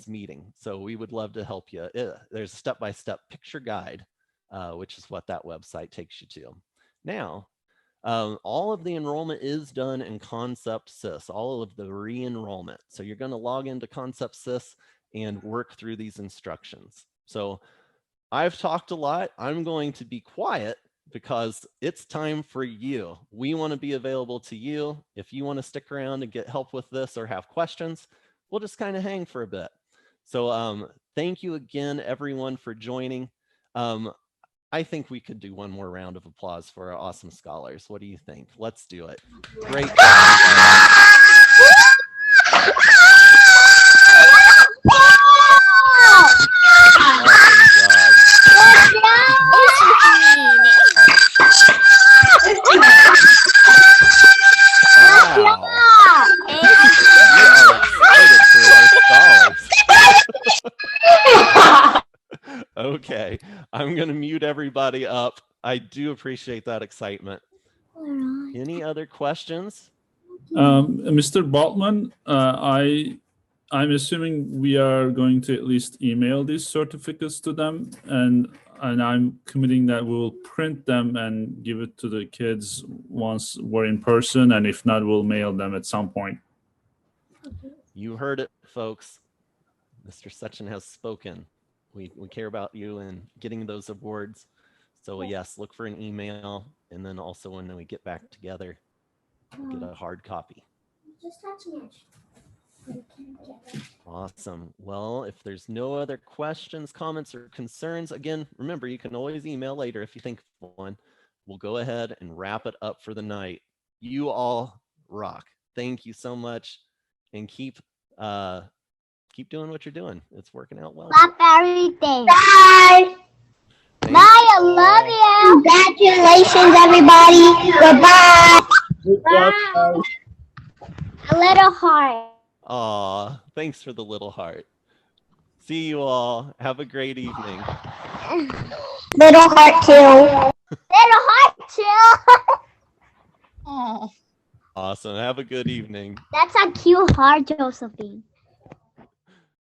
meeting. So we would love to help you. There's a step-by-step picture guide, which is what that website takes you to. Now, all of the enrollment is done in Concept Sys, all of the re-enrollment. So you're going to log into Concept Sys and work through these instructions. So I've talked a lot. I'm going to be quiet because it's time for you. We want to be available to you. If you want to stick around and get help with this or have questions, we'll just kind of hang for a bit. So thank you again, everyone, for joining. I think we could do one more round of applause for our awesome scholars. What do you think? Let's do it. Great job. Awesome job. Wow. We are excited for our scholars. Okay, I'm going to mute everybody up. I do appreciate that excitement. Any other questions? Mr. Baltman, I'm assuming we are going to at least email these certificates to them, and I'm committing that we'll print them and give it to the kids once we're in person, and if not, we'll mail them at some point. You heard it, folks. Mr. Sechin has spoken. We care about you and getting those awards. So yes, look for an email, and then also when we get back together, get a hard copy. Just touch me. Awesome. Well, if there's no other questions, comments, or concerns, again, remember, you can always email later if you think of one. We'll go ahead and wrap it up for the night. You all rock. Thank you so much, and keep doing what you're doing. It's working out well. Love everything. Bye. Thank Bye, I you love all. you. Congratulations, everybody. Goodbye. A little heart. Aw, thanks for the little heart. See you all. Have a great evening. Little heart too. Little heart too. Awesome. Have a good evening. That's a cute heart, Josephine.